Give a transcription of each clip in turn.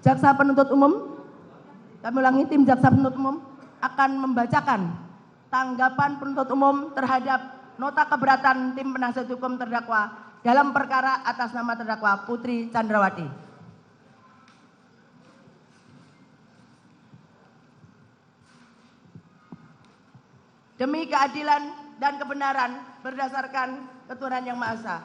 Jaksa penuntut umum, kami ulangi, tim jaksa penuntut umum akan membacakan tanggapan penuntut umum terhadap nota keberatan tim penasihat hukum terdakwa dalam perkara atas nama terdakwa Putri Chandrawati. Demi keadilan dan kebenaran berdasarkan ketuhanan yang Maha Esa.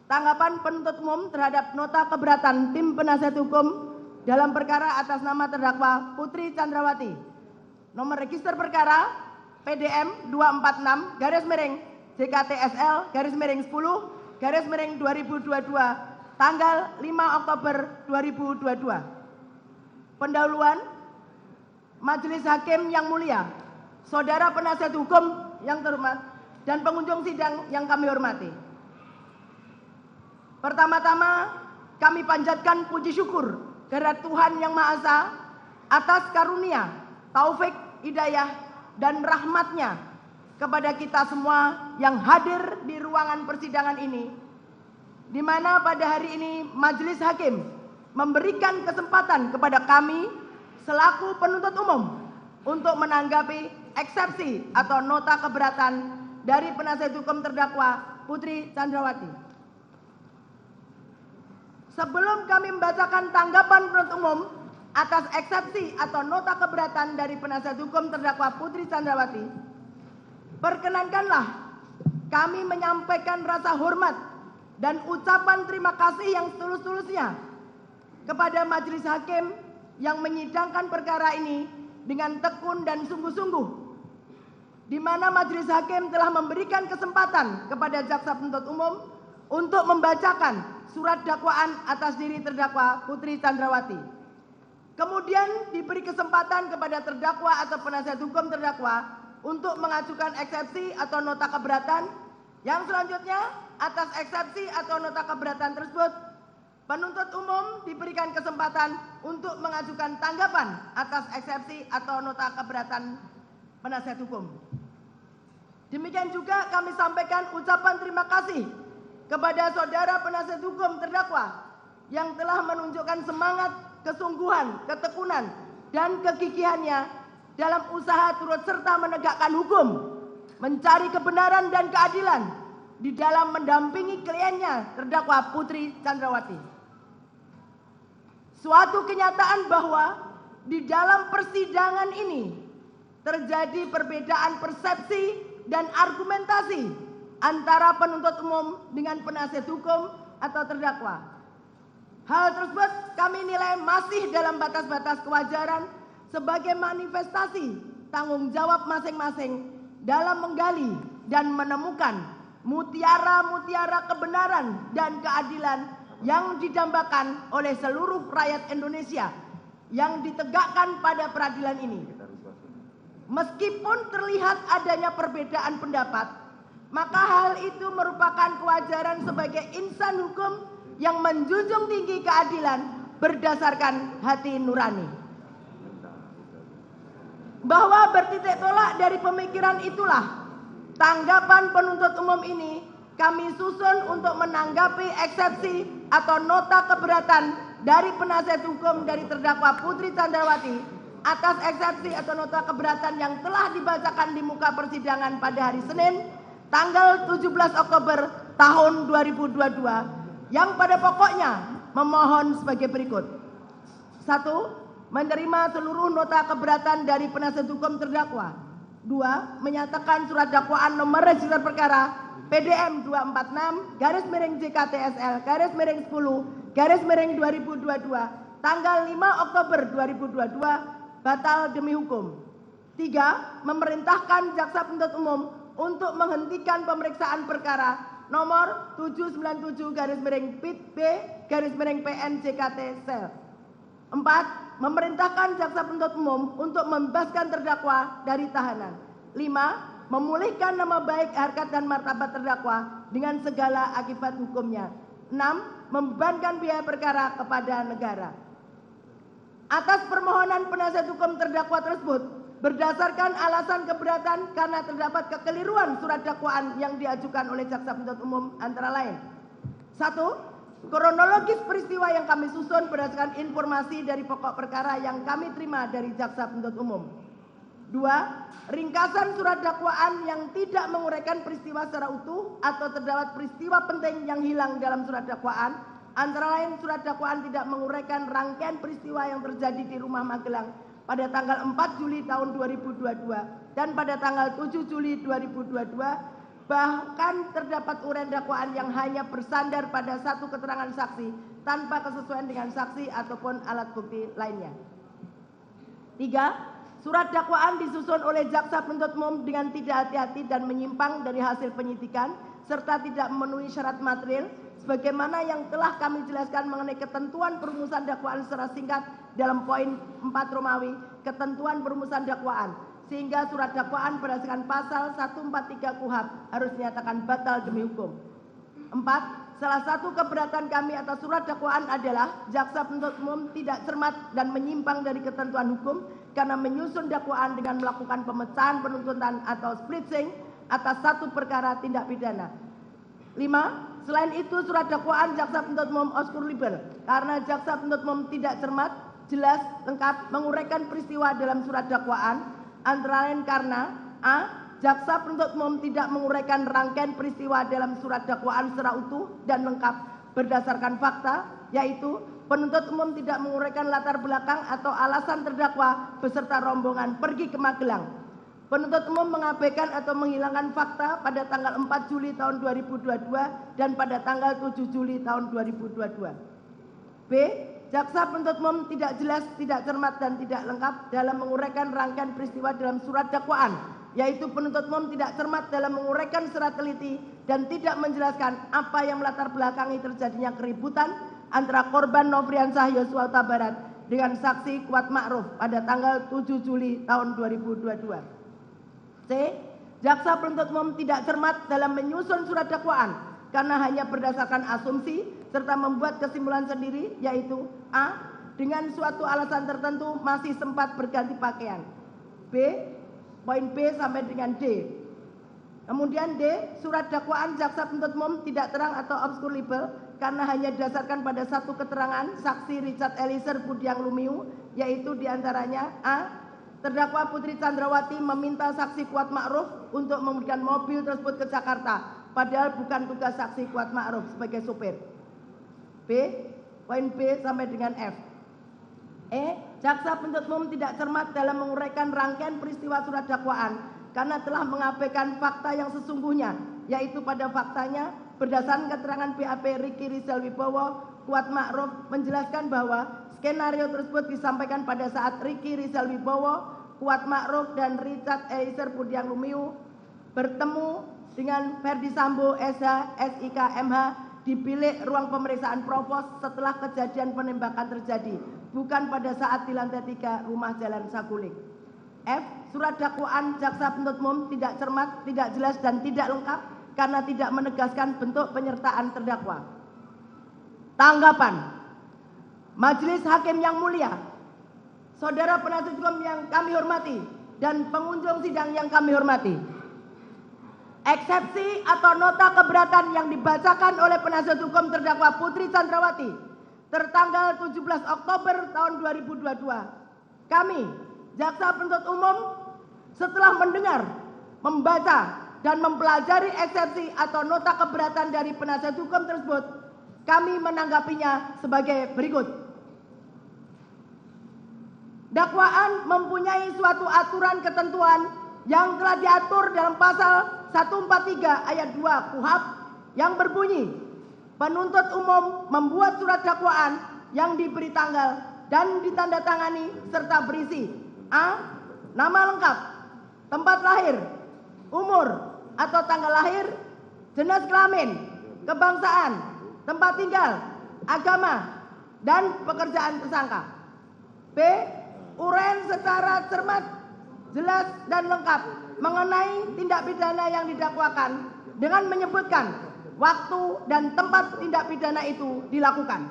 Tanggapan penuntut umum terhadap nota keberatan tim penasihat hukum dalam perkara atas nama terdakwa Putri Chandrawati. Nomor register perkara PDM 246 /JKTSL/10/2022 tanggal 5 Oktober 2022. Pendahuluan Majelis Hakim yang mulia, saudara penasihat hukum yang terhormat, dan pengunjung sidang yang kami hormati. Pertama-tama kami panjatkan puji syukur kepada Tuhan Yang Maha Esa atas karunia, taufik, hidayah, dan rahmatnya kepada kita semua yang hadir di ruangan persidangan ini, di mana pada hari ini Majelis Hakim memberikan kesempatan kepada kami selaku penuntut umum untuk menanggapi eksepsi atau nota keberatan dari penasihat hukum terdakwa Putri Chandrawati. Sebelum kami membacakan tanggapan penuntut umum atas eksepsi atau nota keberatan dari penasihat hukum terdakwa Putri Chandrawati, perkenankanlah kami menyampaikan rasa hormat dan ucapan terima kasih yang setulus-tulusnya kepada Majelis Hakim yang menyidangkan perkara ini dengan tekun dan sungguh-sungguh, di mana Majelis Hakim telah memberikan kesempatan kepada jaksa penuntut umum untuk membacakan surat dakwaan atas diri terdakwa Putri Chandrawati. Kemudian diberi kesempatan kepada terdakwa atau penasihat hukum terdakwa untuk mengajukan eksepsi atau nota keberatan. Yang selanjutnya, atas eksepsi atau nota keberatan tersebut, penuntut umum diberikan kesempatan untuk mengajukan tanggapan atas eksepsi atau nota keberatan penasihat hukum. Demikian juga kami sampaikan ucapan terima kasih kepada saudara penasihat hukum terdakwa yang telah menunjukkan semangat, kesungguhan, ketekunan, dan kegigihannya dalam usaha turut serta menegakkan hukum, mencari kebenaran dan keadilan di dalam mendampingi kliennya terdakwa Putri Chandrawati. Suatu kenyataan bahwa di dalam persidangan ini terjadi perbedaan persepsi dan argumentasi antara penuntut umum dengan penasihat hukum atau terdakwa. Hal tersebut kami nilai masih dalam batas-batas kewajaran sebagai manifestasi tanggung jawab masing-masing dalam menggali dan menemukan mutiara-mutiara kebenaran dan keadilan yang didambakan oleh seluruh rakyat Indonesia yang ditegakkan pada peradilan ini. Meskipun terlihat adanya perbedaan pendapat, maka hal itu merupakan kewajaran sebagai insan hukum yang menjunjung tinggi keadilan berdasarkan hati nurani. Bahwa bertitik tolak dari pemikiran itulah tanggapan penuntut umum ini kami susun untuk menanggapi eksepsi atau nota keberatan dari penasihat hukum dari terdakwa Putri Chandrawati atas eksepsi atau nota keberatan yang telah dibacakan di muka persidangan pada hari Senin tanggal 17 Oktober tahun 2022 yang pada pokoknya memohon sebagai berikut. 1. Menerima seluruh nota keberatan dari penasihat hukum terdakwa. 2. Menyatakan surat dakwaan nomor register perkara PDM 246/JKTSL/10/2022 tanggal 5 Oktober 2022 batal demi hukum. 3. Memerintahkan jaksa penuntut umum untuk menghentikan pemeriksaan perkara nomor 797/PIT-B/PN-JKT-SEL. 4. Memerintahkan jaksa penuntut umum untuk membebaskan terdakwa dari tahanan. 5. Memulihkan nama baik, harkat, dan martabat terdakwa dengan segala akibat hukumnya. 6. Membebankan biaya perkara kepada negara. Atas permohonan penasihat hukum terdakwa tersebut, berdasarkan alasan keberatan karena terdapat kekeliruan surat dakwaan yang diajukan oleh jaksa penuntut umum antara lain. 1. Kronologis peristiwa yang kami susun berdasarkan informasi dari pokok perkara yang kami terima dari jaksa penuntut umum. 2. Ringkasan surat dakwaan yang tidak menguraikan peristiwa secara utuh atau terdapat peristiwa penting yang hilang dalam surat dakwaan. Antara lain surat dakwaan tidak menguraikan rangkaian peristiwa yang terjadi di Rumah Magelang pada tanggal 4 Juli tahun 2022 dan pada tanggal 7 Juli 2022. Bahkan terdapat uraian dakwaan yang hanya bersandar pada satu keterangan saksi tanpa kesesuaian dengan saksi ataupun alat bukti lainnya. 3. Surat dakwaan disusun oleh jaksa penuntut umum dengan tidak hati-hati dan menyimpang dari hasil penyidikan serta tidak memenuhi syarat material sebagaimana yang telah kami jelaskan mengenai ketentuan perumusan dakwaan secara singkat dalam poin 4 Romawi, ketentuan perumusan dakwaan, sehingga surat dakwaan berdasarkan pasal 143 KUHP harus dinyatakan batal demi hukum. 4. Salah satu keberatan kami atas surat dakwaan adalah jaksa penuntut umum tidak cermat dan menyimpang dari ketentuan hukum karena menyusun dakwaan dengan melakukan pemecahan penuntutan atau splitsing atas satu perkara tindak pidana. 5. Selain itu surat dakwaan jaksa penuntut umum obskur libel karena jaksa penuntut umum tidak cermat, jelas, lengkap menguraikan peristiwa dalam surat dakwaan. Antara lain karena A. Jaksa penuntut umum tidak menguraikan rangkaian peristiwa dalam surat dakwaan secara utuh dan lengkap berdasarkan fakta, yaitu penuntut umum tidak menguraikan latar belakang atau alasan terdakwa beserta rombongan pergi ke Magelang. Penuntut umum mengabaikan atau menghilangkan fakta pada tanggal 4 Juli tahun 2022 dan pada tanggal 7 Juli tahun 2022. B. Jaksa penuntut umum tidak jelas, tidak cermat dan tidak lengkap dalam menguraikan rangkaian peristiwa dalam surat dakwaan, yaitu penuntut umum tidak cermat dalam menguraikan secara teliti dan tidak menjelaskan apa yang melatar belakangi terjadinya keributan antara korban Nofriansah Yosua Huta Barat dengan saksi Kuat Ma'ruf pada tanggal 7 Juli tahun 2022. C. Jaksa penuntut umum tidak cermat dalam menyusun surat dakwaan karena hanya berdasarkan asumsi serta membuat kesimpulan sendiri, yaitu A. Dengan suatu alasan tertentu masih sempat berganti pakaian. B. Poin B sampai dengan D. Kemudian D. Surat dakwaan jaksa penuntut umum tidak terang atau obskur libel karena hanya didasarkan pada satu keterangan saksi Richard Eliezer Budiang Lumiu, yaitu diantaranya A. Terdakwa Putri Chandrawati meminta saksi Kuat Ma'ruf untuk memberikan mobil tersebut ke Jakarta, padahal bukan tugas saksi Kuat Ma'ruf sebagai supir. B. Poin B sampai dengan F. E. Jaksa penuntut umum tidak cermat dalam menguraikan rangkaian peristiwa surat dakwaan karena telah mengabaikan fakta yang sesungguhnya, yaitu pada faktanya berdasarkan keterangan BAP Ricky Rizal Wibowo, Kuat Ma'ruf menjelaskan bahwa skenario tersebut disampaikan pada saat Ricky Rizal Wibowo, Kuat Ma'ruf dan Richard Eliezer Budiang Lumiu bertemu dengan Ferdi Sambo SH SIK MH di bilik ruang pemeriksaan provos setelah kejadian penembakan terjadi, bukan pada saat di lantai 3 rumah Jalan Saguling. F. Surat dakwaan jaksa penuntut umum tidak cermat, tidak jelas dan tidak lengkap karena tidak menegaskan bentuk penyertaan terdakwa. Tanggapan. Majelis Hakim yang mulia, saudara penasihat hukum yang kami hormati dan pengunjung sidang yang kami hormati. Eksepsi atau nota keberatan yang dibacakan oleh penasihat hukum terdakwa Putri Chandrawati tertanggal 17 Oktober tahun 2022. Kami, jaksa penuntut umum, setelah mendengar, membaca, dan mempelajari eksepsi atau nota keberatan dari penasihat hukum tersebut, kami menanggapinya sebagai berikut. Dakwaan mempunyai suatu aturan ketentuan yang telah diatur dalam pasal 143 ayat 2 KUHP yang berbunyi, penuntut umum membuat surat dakwaan yang diberi tanggal dan ditandatangani serta berisi A. Nama lengkap, tempat lahir, umur atau tanggal lahir, jenis kelamin, kebangsaan, tempat tinggal, agama, dan pekerjaan tersangka. B. Uraian secara cermat, jelas dan lengkap mengenai tindak pidana yang didakwakan dengan menyebutkan waktu dan tempat tindak pidana itu dilakukan.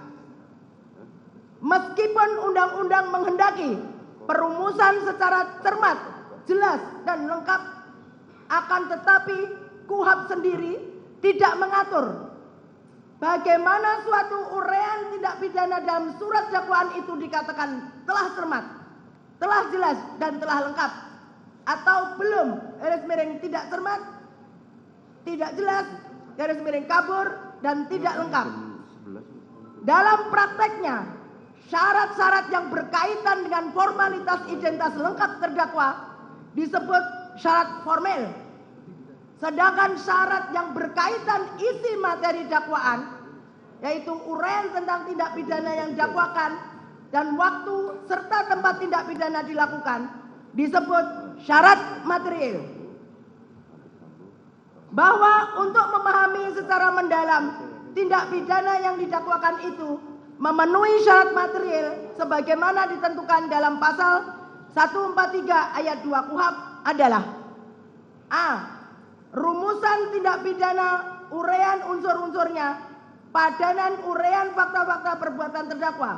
Meskipun undang-undang menghendaki perumusan secara cermat, jelas dan lengkap, akan tetapi KUHP sendiri tidak mengatur bagaimana suatu uraian tindak pidana dalam surat dakwaan itu dikatakan telah cermat, telah jelas dan telah lengkap, atau belum, garis miring tidak cermat, tidak jelas, garis miring kabur, dan tidak lengkap. Dalam prakteknya, syarat-syarat yang berkaitan dengan formalitas identitas lengkap terdakwa disebut syarat formil. Sedangkan syarat yang berkaitan isi materi dakwaan, yaitu uraian tentang tindak pidana yang didakwakan dan waktu serta tempat tindak pidana dilakukan, disebut syarat material. Bahwa untuk memahami secara mendalam tindak pidana yang didakwakan itu memenuhi syarat material sebagaimana ditentukan dalam pasal 143 ayat 2 KUHP adalah: A. Rumusan tindak pidana, uraian unsur-unsurnya, padanan uraian fakta-fakta perbuatan terdakwa.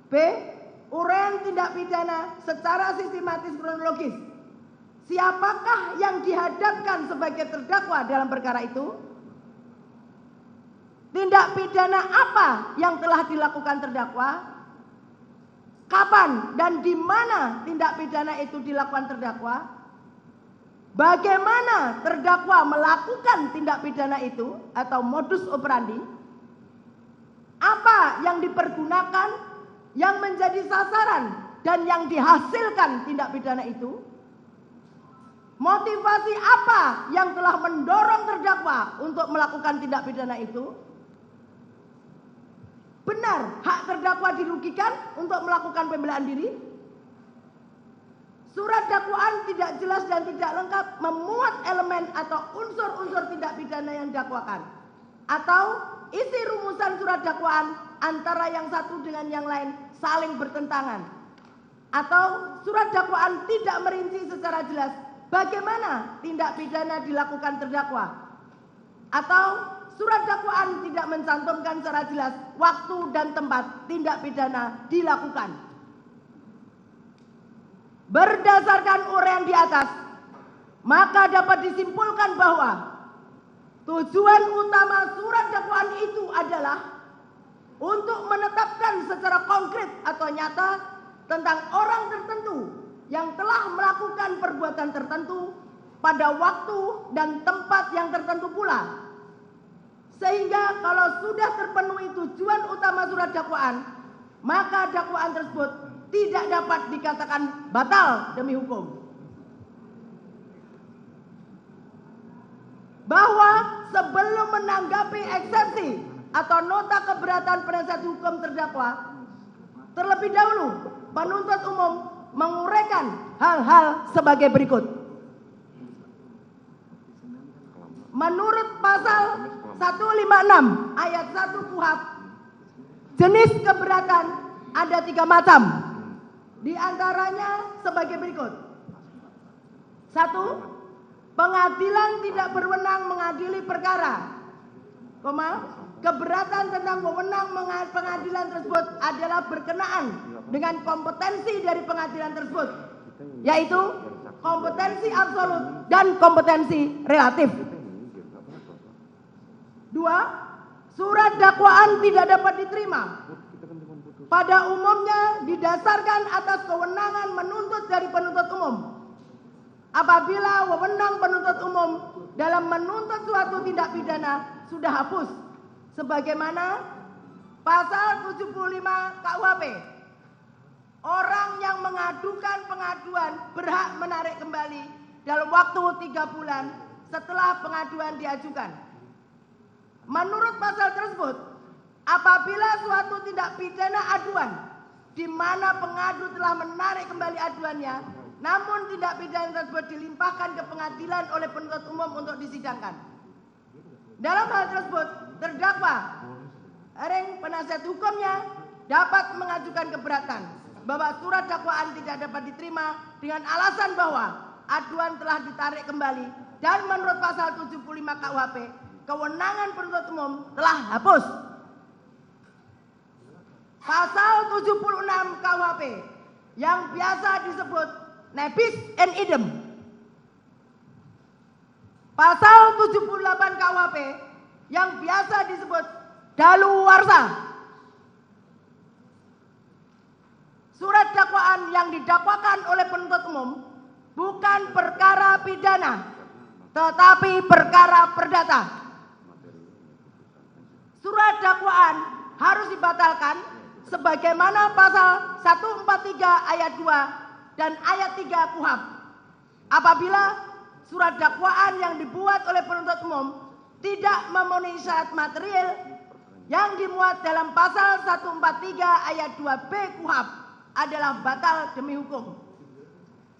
B. Uraian tindak pidana secara sistematis kronologis. Siapakah yang dihadapkan sebagai terdakwa dalam perkara itu? Tindak pidana apa yang telah dilakukan terdakwa? Kapan dan di mana tindak pidana itu dilakukan terdakwa? Bagaimana terdakwa melakukan tindak pidana itu atau modus operandi? Apa yang dipergunakan, yang menjadi sasaran dan yang dihasilkan tindak pidana itu? Motivasi apa yang telah mendorong terdakwa untuk melakukan tindak pidana itu? Benar hak terdakwa dirugikan untuk melakukan pembelaan diri? Surat dakwaan tidak jelas dan tidak lengkap memuat elemen atau unsur-unsur tindak pidana yang didakwakan, atau isi rumusan surat dakwaan antara yang satu dengan yang lain saling bertentangan, atau surat dakwaan tidak merinci secara jelas bagaimana tindak pidana dilakukan terdakwa, atau surat dakwaan tidak mencantumkan secara jelas waktu dan tempat tindak pidana dilakukan. Berdasarkan uraian di atas, maka dapat disimpulkan bahwa tujuan utama surat dakwaan itu adalah untuk menetapkan secara konkret atau nyata tentang orang tertentu yang telah melakukan perbuatan tertentu pada waktu dan tempat yang tertentu pula. Sehingga kalau sudah terpenuhi tujuan utama surat dakwaan, maka dakwaan tersebut tidak dapat dikatakan batal demi hukum. Bahwa sebelum menanggapi eksepsi atau nota keberatan penasihat hukum terdakwa, terlebih dahulu penuntut umum menguraikan hal-hal sebagai berikut. Menurut pasal 156 ayat 1 KUHP, jenis keberatan ada 3 macam. Di antaranya sebagai berikut. 1. Pengadilan tidak berwenang mengadili perkara. Keberatan tentang wewenang pengadilan tersebut adalah berkenaan dengan kompetensi dari pengadilan tersebut, yaitu kompetensi absolut dan kompetensi relatif. 2. Surat dakwaan tidak dapat diterima. Pada umumnya didasarkan atas kewenangan menuntut dari penuntut umum. Apabila wewenang penuntut umum dalam menuntut suatu tindak pidana sudah hapus, sebagaimana pasal 75 KUHP, orang yang mengadukan pengaduan berhak menarik kembali dalam waktu 3 bulan setelah pengaduan diajukan. Menurut pasal tersebut, apabila suatu tindak pidana aduan di mana pengadu telah menarik kembali aduannya, namun tindak pidana tersebut dilimpahkan ke pengadilan oleh penuntut umum untuk disidangkan. Dalam hal tersebut, terdakwa penasihat hukumnya dapat mengajukan keberatan bahwa surat dakwaan tidak dapat diterima dengan alasan bahwa aduan telah ditarik kembali dan menurut pasal 75 KUHP, kewenangan penuntut umum telah hapus. Pasal 76 KUHP yang biasa disebut nebis in idem. Pasal 78 KUHP yang biasa disebut daluwarsa. Surat dakwaan yang didakwakan oleh penuntut umum bukan perkara pidana, tetapi perkara perdata. Surat dakwaan harus dibatalkan sebagaimana pasal 143 ayat 2 dan ayat 3 KUHP. Apabila surat dakwaan yang dibuat oleh penuntut umum tidak memenuhi syarat material yang dimuat dalam pasal 143 ayat 2B KUHP adalah batal demi hukum.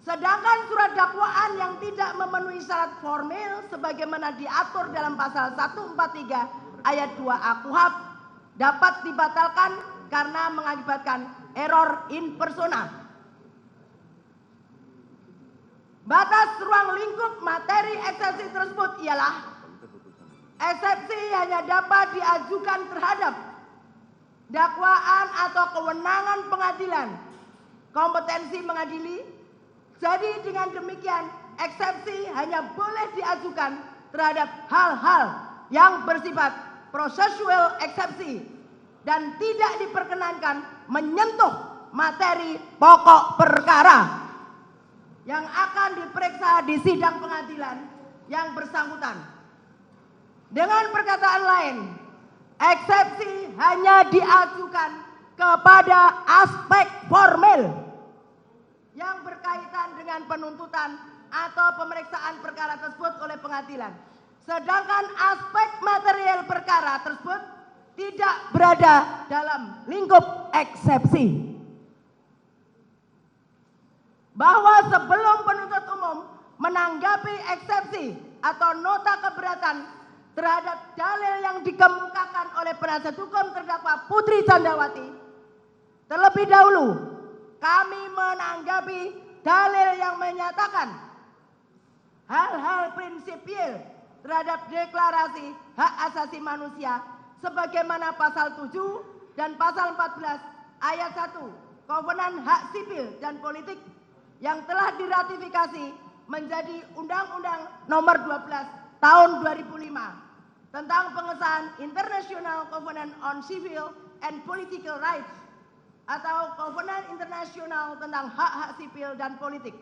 Sedangkan surat dakwaan yang tidak memenuhi syarat formil sebagaimana diatur dalam pasal 143 ayat 2A KUHP dapat dibatalkan karena mengakibatkan error in persona. Batas ruang lingkup materi eksepsi tersebut ialah eksepsi hanya dapat diajukan terhadap dakwaan atau kewenangan pengadilan, kompetensi mengadili. Jadi dengan demikian eksepsi hanya boleh diajukan terhadap hal-hal yang bersifat prosesual eksepsi dan tidak diperkenankan menyentuh materi pokok perkara yang akan diperiksa di sidang pengadilan yang bersangkutan. Dengan perkataan lain, eksepsi hanya diajukan kepada aspek formil yang berkaitan dengan penuntutan atau pemeriksaan perkara tersebut oleh pengadilan. Sedangkan aspek material perkara tersebut tidak berada dalam lingkup eksepsi. Bahwa sebelum penuntut umum menanggapi eksepsi atau nota keberatan terhadap dalil yang dikemukakan oleh penasihat hukum terdakwa Putri Candrawati, terlebih dahulu kami menanggapi dalil yang menyatakan hal-hal prinsipil terhadap deklarasi hak asasi manusia sebagaimana pasal 7 dan pasal 14 ayat 1 Kovenan Hak Sipil dan Politik yang telah diratifikasi menjadi Undang-Undang Nomor 12 Tahun 2005 tentang pengesahan International Covenant on Civil and Political Rights atau Covenant Internasional tentang hak-hak sipil dan politik.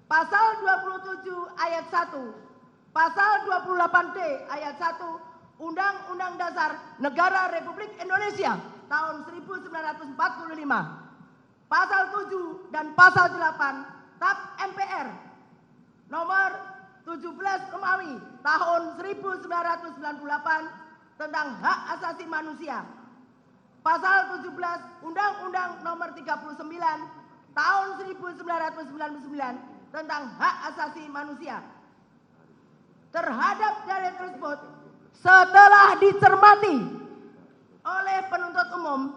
Pasal 27 ayat 1, Pasal 28D ayat 1 Undang-Undang Dasar Negara Republik Indonesia tahun 1945, Pasal 7 dan Pasal 8 TAP MPR nomor 17 Romawi tahun 1998 tentang hak asasi manusia. Pasal 17 Undang-Undang Nomor 39 tahun 1999 tentang hak asasi manusia. Terhadap dalil tersebut setelah dicermati oleh penuntut umum,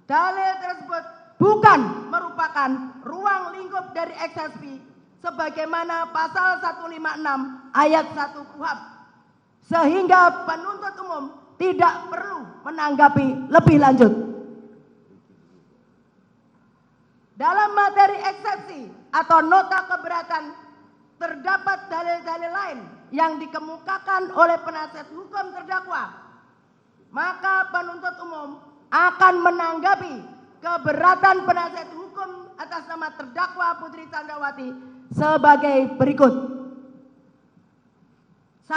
dalil tersebut bukan merupakan ruang lingkup dari eksepsi sebagaimana pasal 156 ayat 1 KUHP, sehingga penuntut umum tidak perlu menanggapi lebih lanjut. Dalam materi eksepsi atau nota keberatan terdapat dalil-dalil lain yang dikemukakan oleh penasihat hukum terdakwa, maka penuntut umum akan menanggapi keberatan penasihat hukum atas nama terdakwa Putri Candrawati sebagai berikut. 1.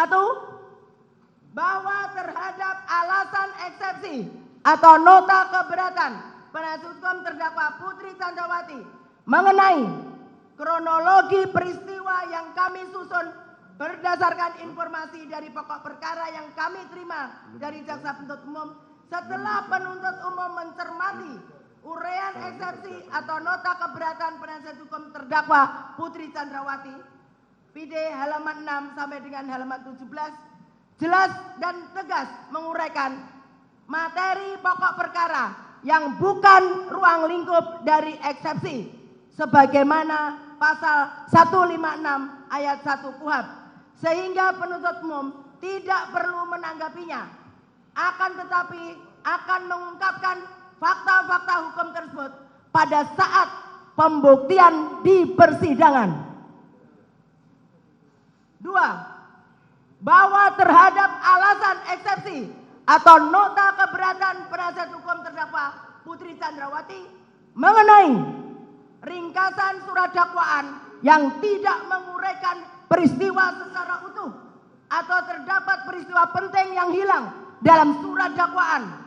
Bahwa terhadap alasan eksepsi atau nota keberatan penasihat hukum terdakwa Putri Candrawati mengenai kronologi peristiwa yang kami susun berdasarkan informasi dari pokok perkara yang kami terima dari jaksa penuntut umum setelah penuntut umum mencermati uraian eksepsi atau nota keberatan penasihat hukum terdakwa Putri Candrawati PD halaman 6 sampai dengan halaman 17 jelas dan tegas menguraikan materi pokok perkara yang bukan ruang lingkup dari eksepsi sebagaimana pasal 156 ayat 1 KUHP, sehingga penuntut umum tidak perlu menanggapinya, akan tetapi akan mengungkapkan fakta-fakta hukum tersebut pada saat pembuktian di persidangan. 2. bahwa terhadap alasan eksepsi atau nota keberatan penasihat hukum terdakwa Putri Chandrawati mengenai ringkasan surat dakwaan yang tidak menguraikan peristiwa secara utuh atau terdapat peristiwa penting yang hilang dalam surat dakwaan.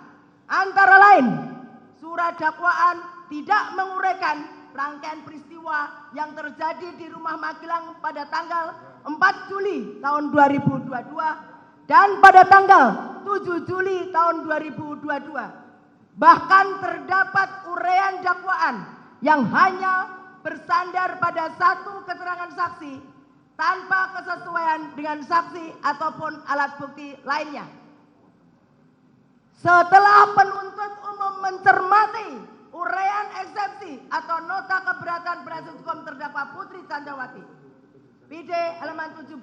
Antara lain, surat dakwaan tidak menguraikan rangkaian peristiwa yang terjadi di Rumah Magelang pada tanggal 4 Juli tahun 2022 dan pada tanggal 7 Juli tahun 2022. Bahkan terdapat uraian dakwaan yang hanya bersandar pada satu keterangan saksi tanpa kesesuaian dengan saksi ataupun alat bukti lainnya. Setelah penuntut umum mencermati uraian eksepsi atau nota keberatan penasihat hukum terdakwa Putri Chandrawati, PD halaman 17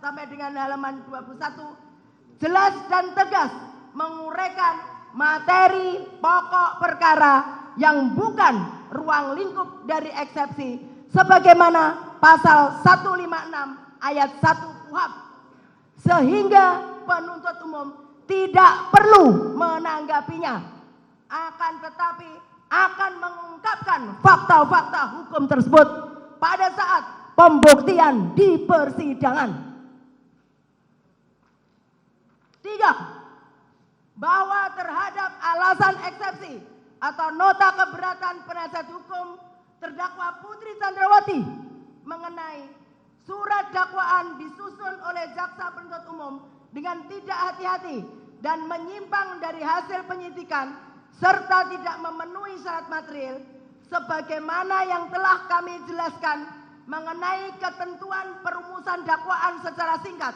sampai dengan halaman 21, jelas dan tegas menguraikan materi pokok perkara yang bukan ruang lingkup dari eksepsi sebagaimana pasal 156 ayat 1 KUHP, sehingga penuntut umum tidak perlu menanggapinya, akan tetapi akan mengungkapkan fakta-fakta hukum tersebut pada saat pembuktian di persidangan. 3. Bahwa terhadap alasan eksepsi atau nota keberatan penasihat hukum terdakwa Putri Chandrawati mengenai surat dakwaan disusun oleh jaksa penuntut umum dengan tidak hati-hati dan menyimpang dari hasil penyidikan serta tidak memenuhi syarat material sebagaimana yang telah kami jelaskan mengenai ketentuan perumusan dakwaan secara singkat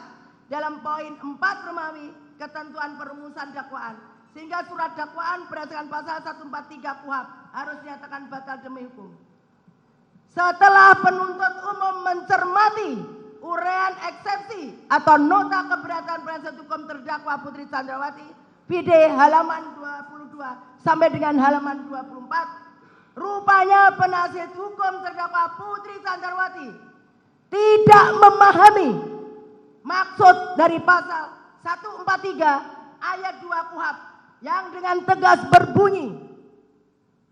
dalam poin 4 Romawi ketentuan perumusan dakwaan, sehingga surat dakwaan berdasarkan pasal 143 KUHP harus dinyatakan batal demi hukum. Setelah penuntut umum mencermati uraian eksepsi atau nota keberatan penasihat hukum terdakwa Putri Chandrawati, PD halaman 22 sampai dengan halaman 24, rupanya penasihat hukum terdakwa Putri Chandrawati tidak memahami maksud dari pasal 143 ayat 2 KUHP yang dengan tegas berbunyi,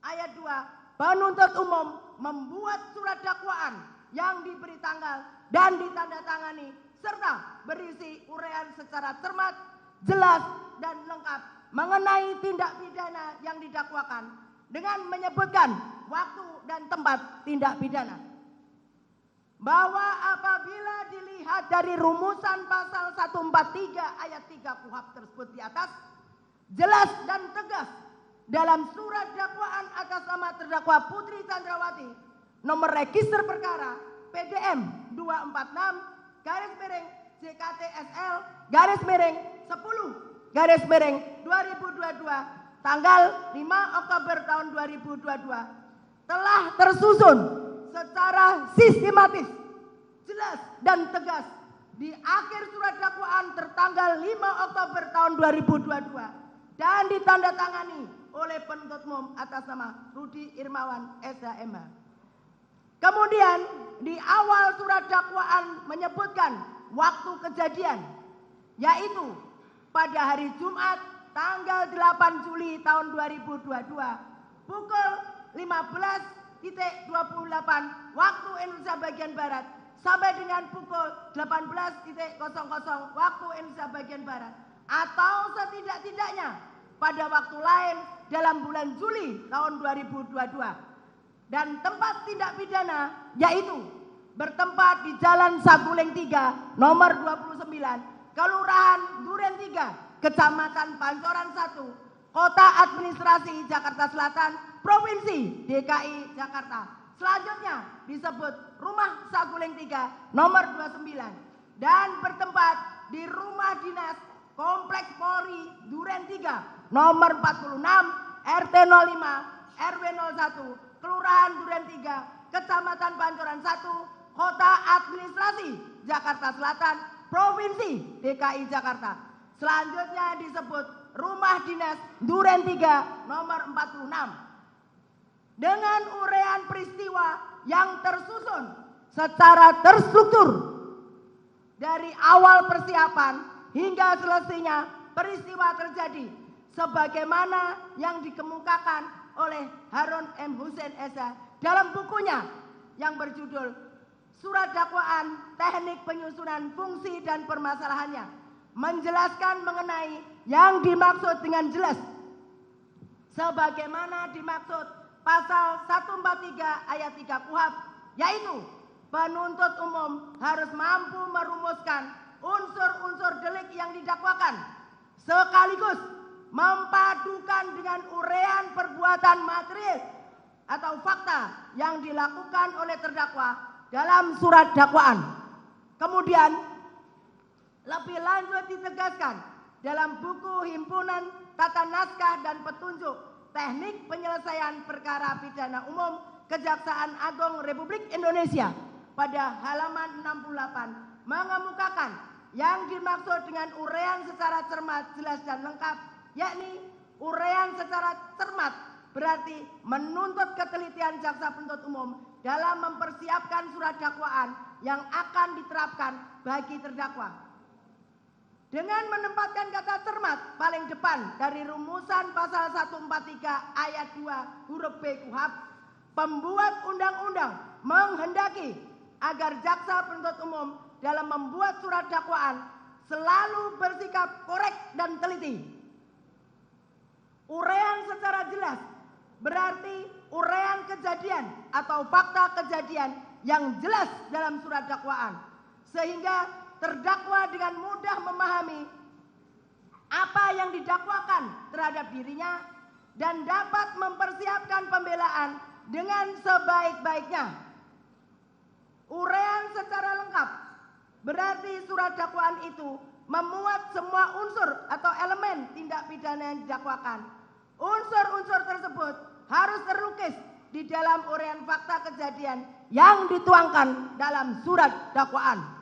ayat 2, penuntut umum membuat surat dakwaan yang diberi tanggal dan ditandatangani serta berisi uraian secara cermat, jelas dan lengkap mengenai tindak pidana yang didakwakan dengan menyebutkan waktu dan tempat tindak pidana. Bahwa apabila dilihat dari rumusan pasal 143 ayat 3 KUHP tersebut di atas, jelas dan tegas dalam surat dakwaan atas nama terdakwa Putri Chandrawati nomor register perkara PDM 246 garis miring JKTSL garis miring 10 garis miring 2022 tanggal 5 Oktober tahun 2022 telah tersusun secara sistematis, jelas dan tegas di akhir surat dakwaan tertanggal 5 Oktober tahun 2022 dan ditandatangani oleh penuntut umum atas nama Rudi Irmawan SHMH. Kemudian di awal surat dakwaan menyebutkan waktu kejadian, yaitu pada hari Jumat tanggal 8 Juli tahun 2022 pukul 15.28 waktu Indonesia bagian Barat sampai dengan pukul 18.00 waktu Indonesia bagian Barat atau setidak-tidaknya pada waktu lain dalam bulan Juli tahun 2022. Dan tempat tindak pidana yaitu bertempat di Jalan Saguling 3 nomor 29 Kelurahan Duren 3 Kecamatan Pancoran 1 Kota Administrasi Jakarta Selatan Provinsi DKI Jakarta. Selanjutnya disebut Rumah Saguling 3 nomor 29 dan bertempat di Rumah Dinas Kompleks Polri Duren 3 nomor 46 RT 05 RW 01 Kelurahan Duren 3 Kecamatan Pancoran 1 Kota Administrasi Jakarta Selatan Provinsi DKI Jakarta. Selanjutnya disebut Rumah Dinas Duren 3 nomor 46 dengan uraian peristiwa yang tersusun secara terstruktur dari awal persiapan hingga selesainya peristiwa terjadi sebagaimana yang dikemukakan oleh Harun M. Hussein Esa dalam bukunya yang berjudul Surat Dakwaan Teknik Penyusunan Fungsi dan Permasalahannya, menjelaskan mengenai yang dimaksud dengan jelas sebagaimana dimaksud pasal 143 ayat 3 KUHP, yaitu penuntut umum harus mampu merumuskan unsur-unsur delik yang didakwakan sekaligus mempadukan dengan uraian perbuatan material atau fakta yang dilakukan oleh terdakwa dalam surat dakwaan. Kemudian lebih lanjut ditegaskan dalam buku Himpunan Tata Naskah dan Petunjuk Teknik Penyelesaian Perkara Pidana Umum Kejaksaan Agung Republik Indonesia pada halaman 68 mengemukakan yang dimaksud dengan uraian secara cermat, jelas dan lengkap, yakni uraian secara cermat berarti menuntut ketelitian jaksa penuntut umum dalam mempersiapkan surat dakwaan yang akan diterapkan bagi terdakwa. Dengan menempatkan kata cermat paling depan dari rumusan pasal 143 ayat 2 huruf B KUHP, pembuat undang-undang menghendaki agar jaksa penuntut umum dalam membuat surat dakwaan selalu bersikap korek dan teliti. Uraian secara jelas berarti uraian kejadian atau fakta kejadian yang jelas dalam surat dakwaan, sehingga terdakwa dengan mudah memahami apa yang didakwakan terhadap dirinya dan dapat mempersiapkan pembelaan dengan sebaik-baiknya. Uraian secara lengkap berarti surat dakwaan itu memuat semua unsur atau elemen tindak pidana yang didakwakan. Unsur-unsur tersebut harus terlukis di dalam uraian fakta kejadian yang dituangkan dalam surat dakwaan.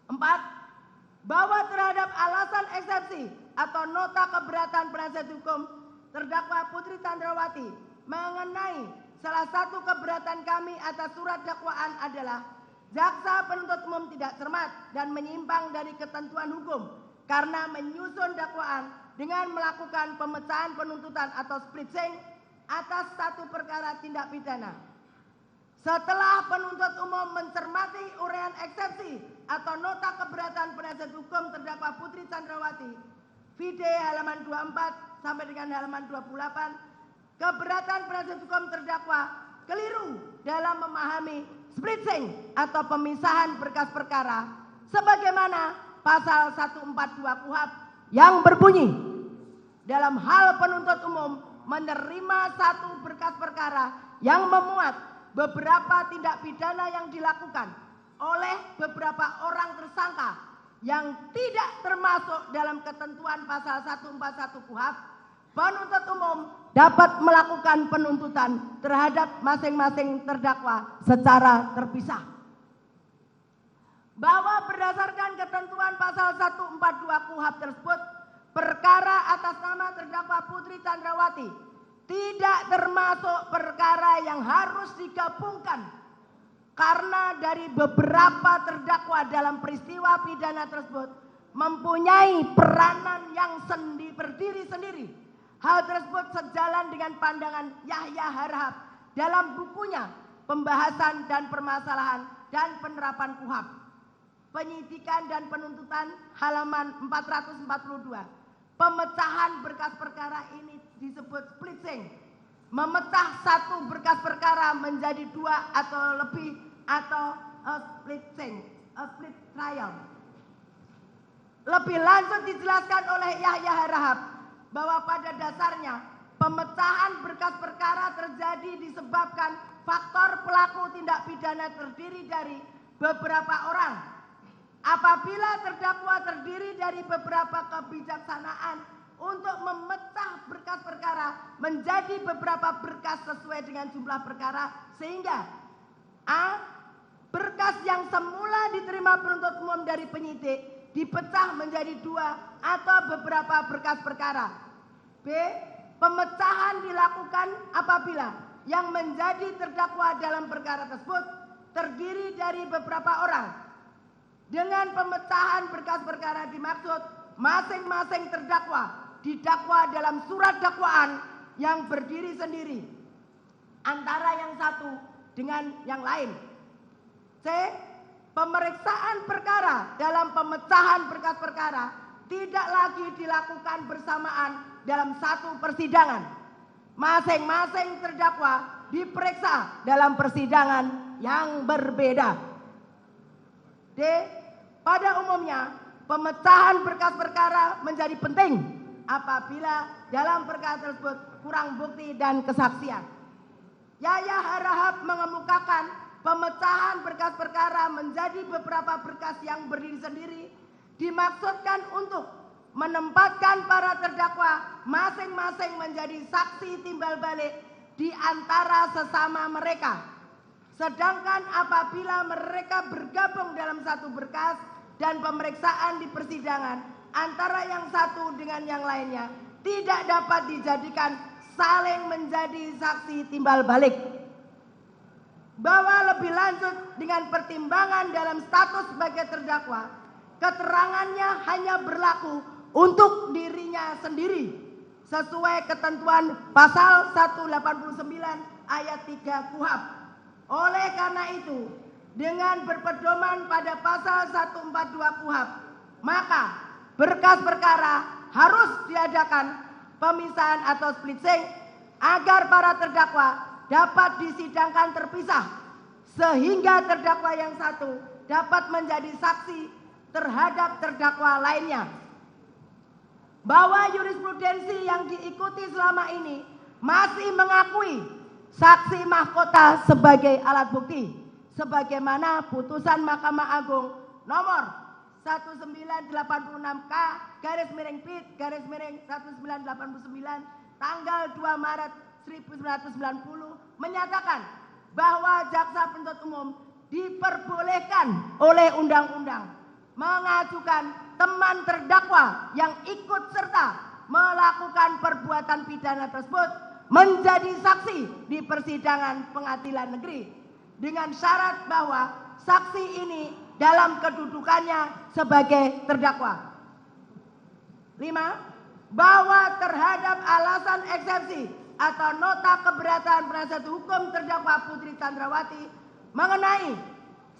4. Bahwa terhadap alasan eksepsi atau nota keberatan penasihat hukum terdakwa Putri Chandrawati mengenai salah satu keberatan kami atas surat dakwaan adalah jaksa penuntut umum tidak cermat dan menyimpang dari ketentuan hukum karena menyusun dakwaan dengan melakukan pemecahan penuntutan atau splitsing atas satu perkara tindak pidana. Setelah penuntut umum mencermati uraian eksepsi atau nota keberatan penasihat hukum terdakwa Putri Chandrawati, VD halaman 24 sampai dengan halaman 28, keberatan penasihat hukum terdakwa keliru dalam memahami splitsing atau pemisahan berkas perkara sebagaimana pasal 142 KUHP yang berbunyi dalam hal penuntut umum menerima satu berkas perkara yang memuat beberapa tindak pidana yang dilakukan oleh beberapa orang tersangka yang tidak termasuk dalam ketentuan pasal 141 KUHP, penuntut umum dapat melakukan penuntutan terhadap masing-masing terdakwa secara terpisah. Bahwa berdasarkan ketentuan pasal 142 KUHP tersebut, perkara atas nama terdakwa Putri Chandrawati tidak termasuk perkara yang harus digabungkan karena dari beberapa terdakwa dalam peristiwa pidana tersebut mempunyai peranan yang berdiri sendiri. Hal tersebut sejalan dengan pandangan Yahya Harahap dalam bukunya Pembahasan dan Permasalahan dan Penerapan KUHP, Penyidikan dan Penuntutan halaman 442. Pemecahan berkas perkara ini disebut splitsing. Memecah satu berkas perkara menjadi dua atau lebih atau splitsing, split trial. Lebih lanjut dijelaskan oleh Yahya Harahap bahwa pada dasarnya pemecahan berkas perkara terjadi disebabkan faktor pelaku tindak pidana terdiri dari beberapa orang. Apabila terdakwa terdiri dari beberapa kebijaksanaan untuk memecah berkas perkara menjadi beberapa berkas sesuai dengan jumlah perkara, sehingga A. Berkas yang semula diterima penuntut umum dari penyidik dipecah menjadi dua atau beberapa berkas perkara. B. Pemecahan dilakukan apabila yang menjadi terdakwa dalam perkara tersebut terdiri dari beberapa orang. Dengan pemecahan berkas perkara dimaksud masing-masing terdakwa didakwa dalam surat dakwaan yang berdiri sendiri antara yang satu dengan yang lain. C. Pemeriksaan perkara dalam pemecahan berkas perkara tidak lagi dilakukan bersamaan dalam satu persidangan. Masing-masing terdakwa diperiksa dalam persidangan yang berbeda. D. Pada umumnya, pemecahan berkas perkara menjadi penting apabila dalam perkara tersebut kurang bukti dan kesaksian. Yaya Harahap mengemukakan pemecahan berkas perkara menjadi beberapa berkas yang berdiri sendiri dimaksudkan untuk menempatkan para terdakwa masing-masing menjadi saksi timbal balik di antara sesama mereka. Sedangkan apabila mereka bergabung dalam satu berkas dan pemeriksaan di persidangan antara yang satu dengan yang lainnya tidak dapat dijadikan saling menjadi saksi timbal balik. Bahwa lebih lanjut dengan pertimbangan dalam status sebagai terdakwa, keterangannya hanya berlaku untuk dirinya sendiri sesuai ketentuan pasal 189 ayat 3 KUHP. Oleh karena itu, dengan berpedoman pada pasal 142 KUHP, maka berkas perkara harus diadakan pemisahan atau splitsing agar para terdakwa dapat disidangkan terpisah sehingga terdakwa yang satu dapat menjadi saksi terhadap terdakwa lainnya. Bahwa jurisprudensi yang diikuti selama ini masih mengakui saksi mahkota sebagai alat bukti sebagaimana putusan Mahkamah Agung nomor 1986K/PIT/1989 tanggal 2 Maret 1990 menyatakan bahwa jaksa penuntut umum diperbolehkan oleh undang-undang mengajukan teman terdakwa yang ikut serta melakukan perbuatan pidana tersebut menjadi saksi di persidangan pengadilan negeri dengan syarat bahwa saksi ini dalam kedudukannya sebagai terdakwa. 5. Bahwa terhadap alasan eksepsi atau nota keberatan penasihat hukum terdakwa Putri Chandrawati mengenai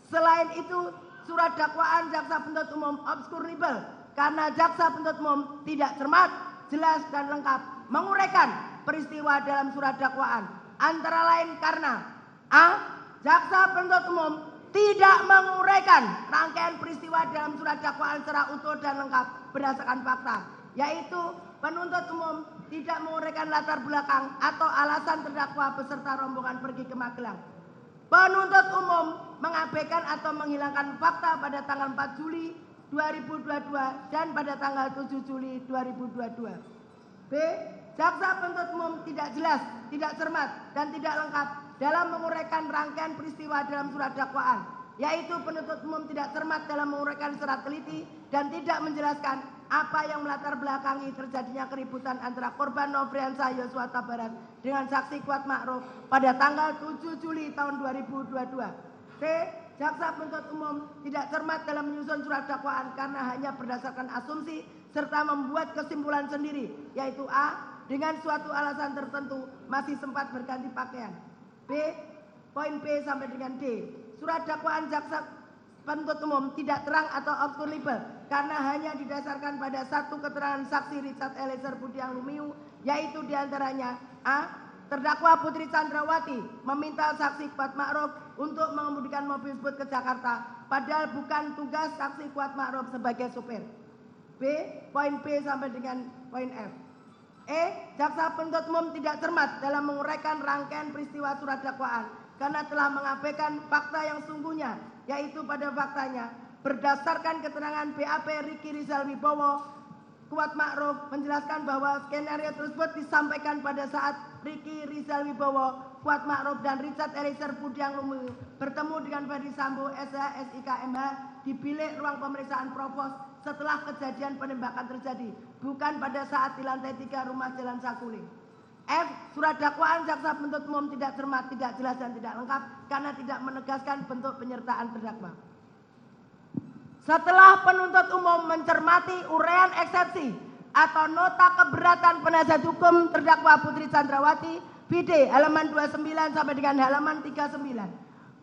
selain itu surat dakwaan jaksa penuntut umum obskurable karena jaksa penuntut umum tidak cermat, jelas dan lengkap menguraikan peristiwa dalam surat dakwaan antara lain karena a. Jaksa penuntut umum tidak menguraikan rangkaian peristiwa dalam surat dakwaan secara utuh dan lengkap berdasarkan fakta, yaitu penuntut umum tidak menguraikan latar belakang atau alasan terdakwa beserta rombongan pergi ke Magelang. Penuntut umum mengabaikan atau menghilangkan fakta pada tanggal 4 Juli 2022 dan pada tanggal 7 Juli 2022. B. Jaksa penuntut umum tidak jelas, tidak cermat, dan tidak lengkap dalam menguraikan rangkaian peristiwa dalam surat dakwaan, yaitu penuntut umum tidak cermat dalam menguraikan secara teliti dan tidak menjelaskan apa yang melatar belakangi terjadinya keributan antara korban Nofriansah Yosua Huta Barat dengan saksi Kuat Ma'ruf pada tanggal 7 Juli tahun 2022. C. Jaksa penuntut umum tidak cermat dalam menyusun surat dakwaan karena hanya berdasarkan asumsi serta membuat kesimpulan sendiri, yaitu a. dengan suatu alasan tertentu masih sempat berganti pakaian. B. Poin B sampai dengan D. Surat dakwaan jaksa penuntut umum tidak terang atau obskurable karena hanya didasarkan pada satu keterangan saksi Richard Eliezer Budiang Lumiu, yaitu diantaranya a. Terdakwa Putri Chandrawati meminta saksi Kuat Ma'ruf untuk mengemudikan mobil tersebut ke Jakarta, padahal bukan tugas saksi Kuat Ma'ruf sebagai supir. B. Poin B sampai dengan poin F. E. Jaksa penuntut umum tidak cermat dalam menguraikan rangkaian peristiwa surat dakwaan karena telah mengabaikan fakta yang sungguhnya, yaitu pada faktanya berdasarkan keterangan BAP Ricky Rizal Wibowo, Kuat Ma'ruf menjelaskan bahwa skenario tersebut disampaikan pada saat Ricky Rizal Wibowo, Kuat Ma'ruf dan Richard Eliezer Budiang Lumiu bertemu dengan Ferdi Sambo SH SIK MH di bilik ruang pemeriksaan Provos setelah kejadian penembakan terjadi, bukan pada saat di lantai 3 rumah Jalan Saguling. F. Surat dakwaan jaksa penuntut umum tidak cermat, tidak jelas dan tidak lengkap karena tidak menegaskan bentuk penyertaan terdakwa. Setelah penuntut umum mencermati uraian eksepsi atau nota keberatan penasihat hukum terdakwa Putri Chandrawati, BD halaman 29 sampai dengan halaman 39,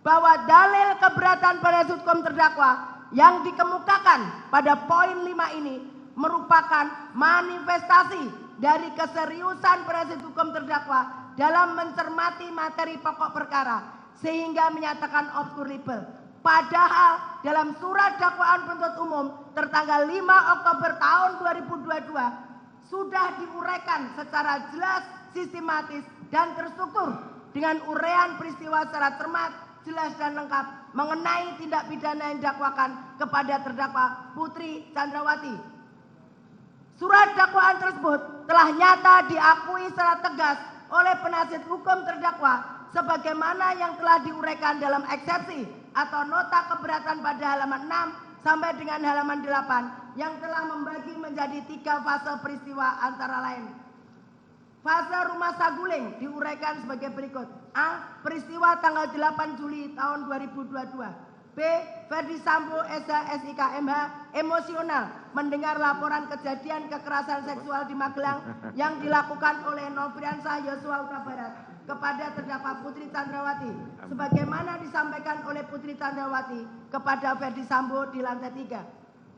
bahwa dalil keberatan penasihat hukum terdakwa yang dikemukakan pada poin 5 ini merupakan manifestasi dari keseriusan penasihat hukum terdakwa dalam mencermati materi pokok perkara sehingga menyatakan obscurable. Padahal dalam surat dakwaan penuntut umum tertanggal 5 Oktober tahun 2022 sudah diuraikan secara jelas, sistematis dan terstruktur dengan uraian peristiwa secara cermat, jelas dan lengkap mengenai tindak pidana yang didakwakan kepada terdakwa Putri Chandrawati. Surat dakwaan tersebut telah nyata diakui secara tegas oleh penasihat hukum terdakwa sebagaimana yang telah diuraikan dalam eksepsi atau nota keberatan pada halaman 6 sampai dengan halaman 8 yang telah membagi menjadi 3 fase peristiwa antara lain. Fase rumah saguling diuraikan sebagai berikut. A. Peristiwa tanggal 8 Juli tahun 2022. B. Ferdi Sambo SH SIK MH emosional mendengar laporan kejadian kekerasan seksual di Magelang yang dilakukan oleh Nofriansah Yosua Huta Barat kepada terdakwa Putri Chandrawati sebagaimana disampaikan oleh Putri Chandrawati kepada Ferdi Sambo di lantai 3.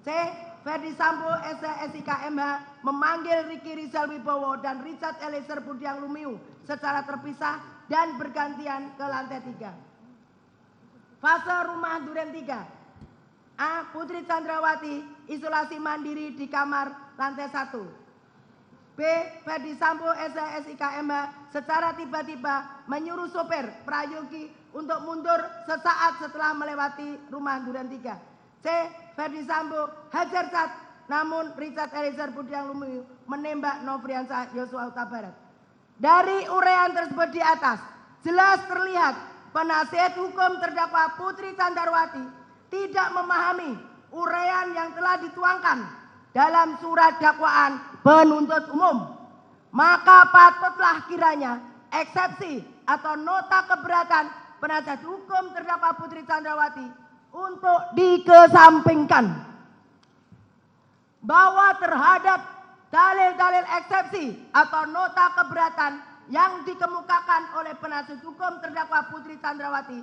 C. Ferdi Sambo SH SIK MH memanggil Ricky Rizal Wibowo dan Richard Eliezer Budiang Lumiu secara terpisah dan bergantian ke lantai 3. Fase rumah duren 3. A. Putri Chandrawati isolasi mandiri di kamar lantai 1. B. Ferdi Sambo SH SIK MH secara tiba-tiba menyuruh sopir Prayogi untuk mundur sesaat setelah melewati rumah duren 3. C. Ferdi Sambo hajar cat, namun Richard Eliezer Budiang Lumiu menembak Nofriansah Yosua Huta Barat. Dari uraian tersebut di atas jelas terlihat penasihat hukum terdakwa Putri Chandrawati tidak memahami uraian yang telah dituangkan dalam surat dakwaan penuntut umum. Maka patutlah kiranya eksepsi atau nota keberatan penasihat hukum terdakwa Putri Chandrawati untuk dikesampingkan. Bahwa terhadap dalil-dalil eksepsi atau nota keberatan yang dikemukakan oleh penasihat hukum terdakwa Putri Chandrawati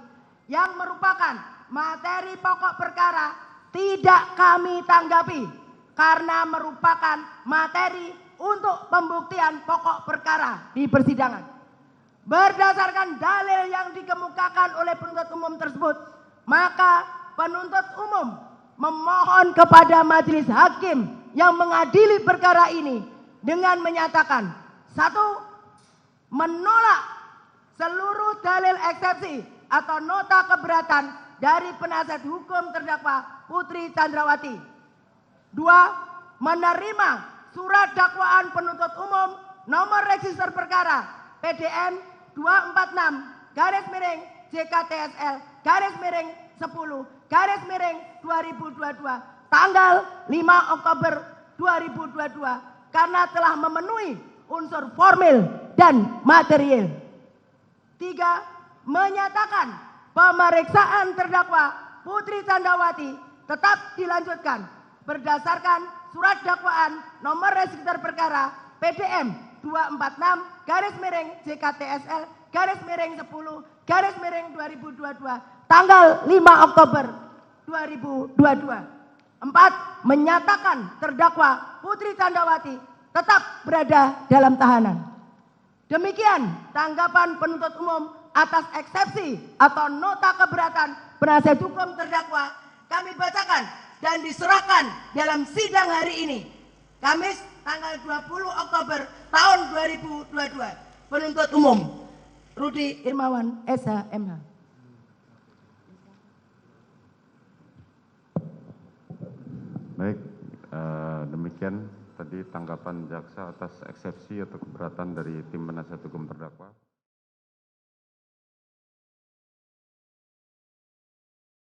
yang merupakan materi pokok perkara tidak kami tanggapi karena merupakan materi untuk pembuktian pokok perkara di persidangan. Berdasarkan dalil yang dikemukakan oleh penuntut umum tersebut, maka penuntut umum memohon kepada majelis hakim yang mengadili perkara ini dengan menyatakan: 1. Menolak seluruh dalil eksepsi atau nota keberatan dari penasihat hukum terdakwa Putri Chandrawati. 2. Menerima surat dakwaan penuntut umum nomor register perkara PDM 246-JKTSL-10-2022 tanggal 5 Oktober 2022 karena telah memenuhi unsur formil dan material. 3. Menyatakan pemeriksaan terdakwa Putri Chandrawati tetap dilanjutkan berdasarkan surat dakwaan nomor register perkara PDM 246-JKTSL-10-2022 tanggal 5 Oktober 2022. 4. Menyatakan terdakwa Putri Chandrawati tetap berada dalam tahanan. Demikian tanggapan penuntut umum atas eksepsi atau nota keberatan penasihat hukum terdakwa kami bacakan dan diserahkan dalam sidang hari ini, Kamis tanggal 20 Oktober tahun 2022. Penuntut umum Rudi Irmawan SH MH. Baik, demikian tadi tanggapan jaksa atas eksepsi atau keberatan dari tim penasihat hukum terdakwa.